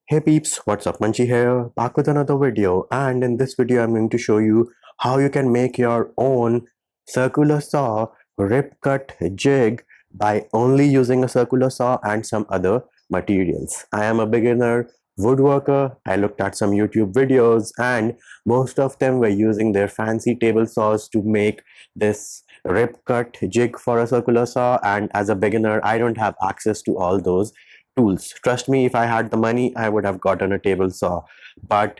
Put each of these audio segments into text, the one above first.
Hey peeps, what's up? Manchi here, back with another video, and in this video I'm going to show you how you can make your own circular saw rip cut jig by only using a circular saw and some other materials. I am a beginner woodworker. I looked at some YouTube videos and most of them were using their fancy table saws to make this rip cut jig for a circular saw, and as a beginner I don't have access to all those tools. Trust me, if I had the money, I would have gotten a table saw, but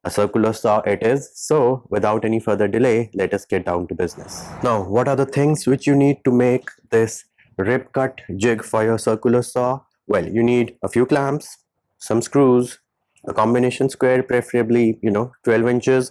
a circular saw it is. So without any further delay, let us get down to business. Now, what are the things which you need to make this rip cut jig for your circular saw? Well, you need a few clamps, some screws, a combination square, preferably 12 inches.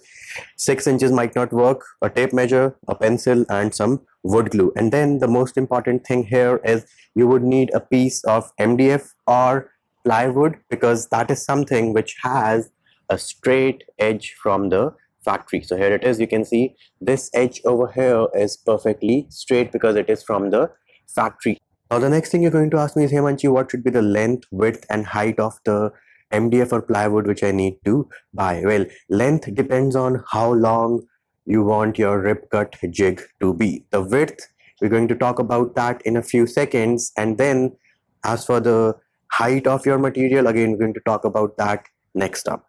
6 inches might not work, a tape measure, a pencil, and some wood glue. And then the most important thing here is you would need a piece of MDF or plywood, because that is something which has a straight edge from the factory. So here it is, you can see this edge over here is perfectly straight because it is from the factory. Now the next thing you're going to ask me is, hey Manchi, what should be the length, width and height of the MDF or plywood which I need to buy? Well, length depends on how long you want your rip cut jig to be. The width, we're going to talk about that in a few seconds, and then as for the height of your material, again we're going to talk about that next up.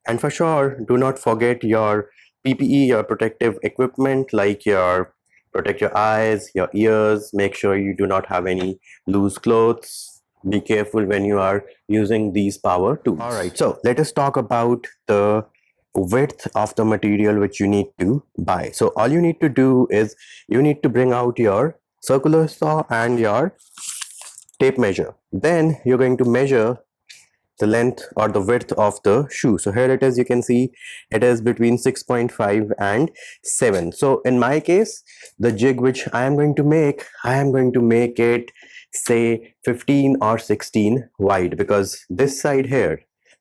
And for sure, do not forget your PPE, your protective equipment, like protect your eyes, your ears. Make sure you do not have any loose clothes. Be careful when you are using these power tools. All right, so let us talk about the width of the material which you need to buy. So all you need to do is you need to bring out your circular saw and your tape measure. Then you're going to measure the length or the width of the shoe. So here it is, you can see it is between 6.5 and 7. So in my case, the jig which I am going to make it say 15 or 16 wide, because this side here,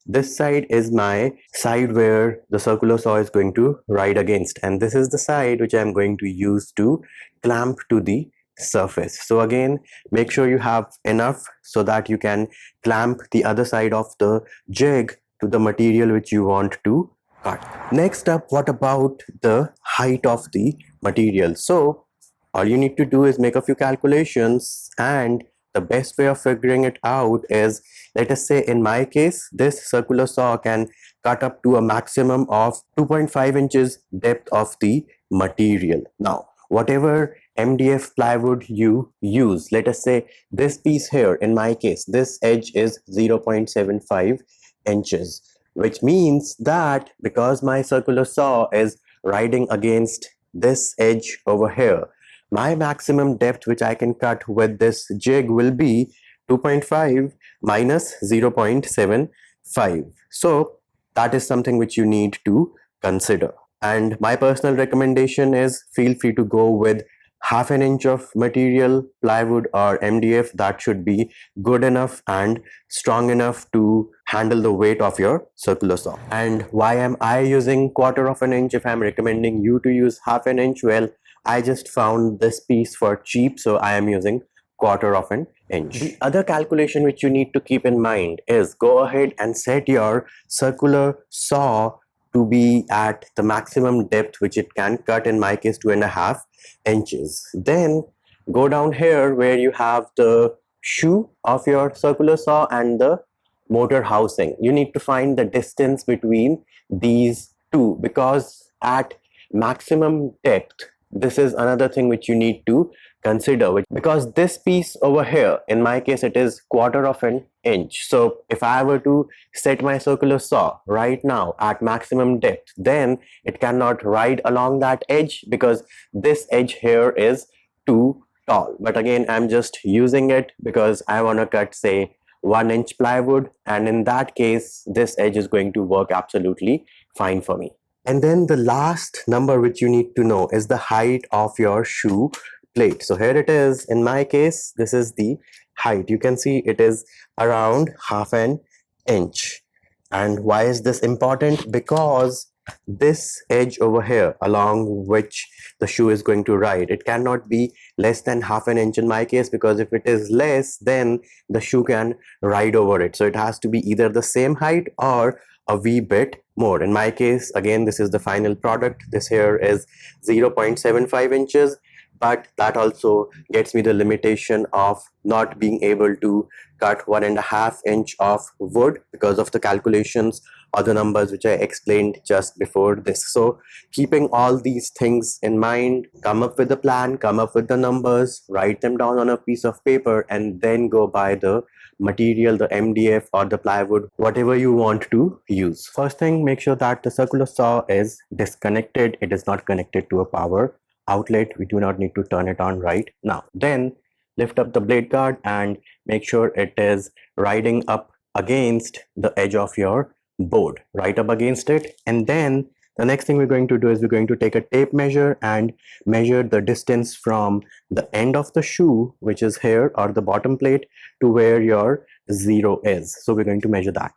this side is my side where the circular saw is going to ride against, and this is the side which I am going to use to clamp to the surface. So again, make sure you have enough so that you can clamp the other side of the jig to the material which you want to cut. Next up, what about the height of the material? So all you need to do is make a few calculations, and the best way of figuring it out is, let us say in my case, this circular saw can cut up to a maximum of 2.5 inches depth of the material. Now, whatever MDF plywood you use, let us say this piece here, in my case, this edge is 0.75 inches, which means that because my circular saw is riding against this edge over here, my maximum depth which I can cut with this jig will be 2.5 minus 0.75. So that is something which you need to consider. And my personal recommendation is, feel free to go with half an inch of material, plywood or MDF. That should be good enough and strong enough to handle the weight of your circular saw. And why am I using quarter of an inch if I'm recommending you to use half an inch? Well, I just found this piece for cheap, so I am using quarter of an inch. The other calculation which you need to keep in mind is, go ahead and set your circular saw to be at the maximum depth which it can cut, in my case 2.5 inches. Then go down here where you have the shoe of your circular saw and the motor housing. You need to find the distance between these two, because at maximum depth, this is another thing which you need to consider, because this piece over here, in my case it is quarter of an inch. So if I were to set my circular saw right now at maximum depth, then it cannot ride along that edge because this edge here is too tall. But again, I'm just using it because I want to cut say 1 inch plywood, and in that case this edge is going to work absolutely fine for me. And then the last number which you need to know is the height of your shoe plate. So here it is, in my case this is the height. You can see it is around half an inch. And why is this important? Because this edge over here along which the shoe is going to ride, it cannot be less than half an inch in my case, because if it is less, then the shoe can ride over it. So it has to be either the same height or a wee bit more. In my case, again, this is the final product. This here is 0.75 inches, but that also gets me the limitation of not being able to cut 1.5 inch of wood because of the calculations or the numbers which I explained just before this. So keeping all these things in mind, come up with a plan, come up with the numbers, write them down on a piece of paper, and then go buy the material, the MDF or the plywood, whatever you want to use. First thing, make sure that the circular saw is disconnected. It is not connected to a power outlet. We do not need to turn it on right now. Then lift up the blade guard and make sure it is riding up against the edge of your board, right up against it. And then the next thing we're going to do is we're going to take a tape measure and measure the distance from the end of the shoe, which is here, or the bottom plate, to where your zero is. So we're going to measure that.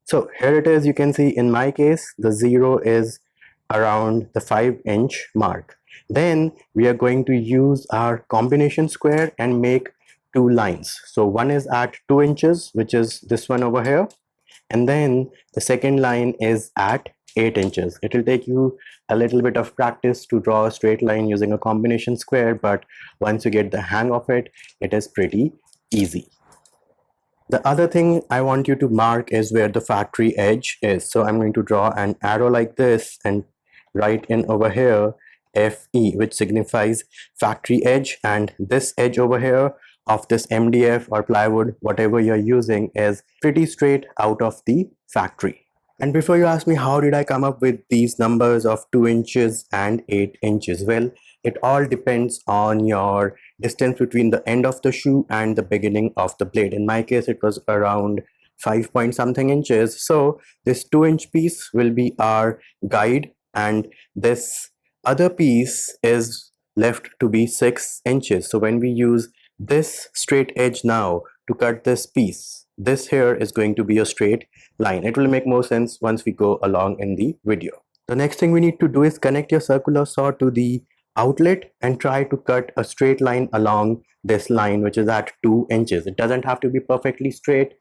So here it is. You can see in my case the zero is around the 5-inch mark. Then we are going to use our combination square and make two lines. So one is at 2 inches, which is this one over here, and then the second line is at 8 inches. It will take you a little bit of practice to draw a straight line using a combination square, but once you get the hang of it, it is pretty easy. The other thing I want you to mark is where the factory edge is. So I'm going to draw an arrow like this and write in over here FE, which signifies factory edge, and this edge over here of this MDF or plywood, whatever you're using, is pretty straight out of the factory. And before you ask me how did I come up with these numbers of 2 inches and 8 inches, well, it all depends on your distance between the end of the shoe and the beginning of the blade. In my case, it was around 5 point something inches. So this 2-inch piece will be our guide, and this other piece is left to be 6 inches. So when we use this straight edge now to cut this piece, this here is going to be a straight line. It will make more sense once we go along in the video. The next thing we need to do is connect your circular saw to the outlet and try to cut a straight line along this line, which is at 2 inches. It doesn't have to be perfectly straight.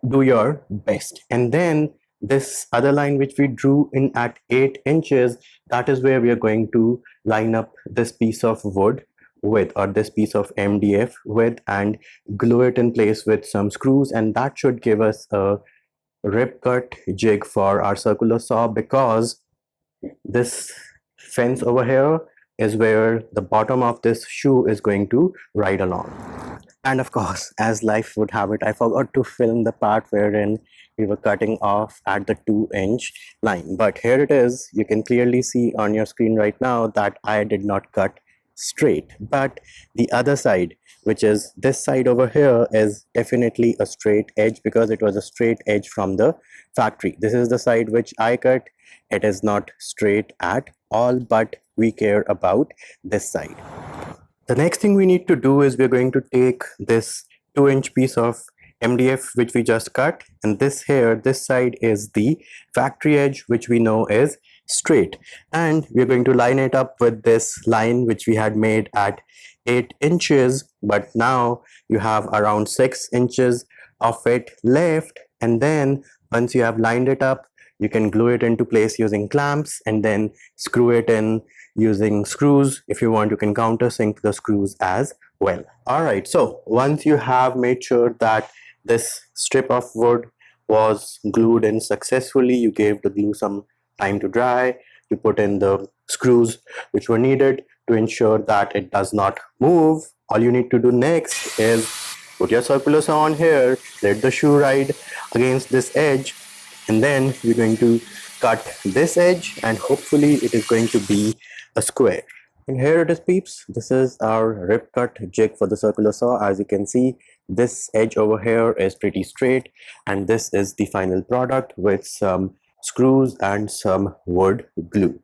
Do your best. And then this other line which we drew in at 8 inches, that is where we are going to line up this piece of wood with, or this piece of MDF with, and glue it in place with some screws, and that should give us a rip cut jig for our circular saw, because this fence over here is where the bottom of this shoe is going to ride along. And of course, as life would have it, I forgot to film the part wherein we were cutting off at the 2-inch line, but here it is. You can clearly see on your screen right now that I did not cut straight, but the other side, which is this side over here, is definitely a straight edge because it was a straight edge from the factory. This is the side which I cut. It is not straight at all, but we care about this side. The next thing we need to do is we're going to take this 2-inch piece of MDF which we just cut, and this here, this side is the factory edge, which we know is straight, and we're going to line it up with this line which we had made at 8 inches, but now you have around 6 inches of it left. And then once you have lined it up, you can glue it into place using clamps and then screw it in using screws. If you want, you can countersink the screws as well. All right, so once you have made sure that this strip of wood was glued in successfully, you gave the glue some time to dry, you put in the screws which were needed to ensure that it does not move. All you need to do next is put your circular saw on here, let the shoe ride against this edge, and then we're going to cut this edge, and hopefully it is going to be a square. And here it is, peeps. This is our rip cut jig for the circular saw. As you can see, this edge over here is pretty straight, and this is the final product with some screws and some wood glue.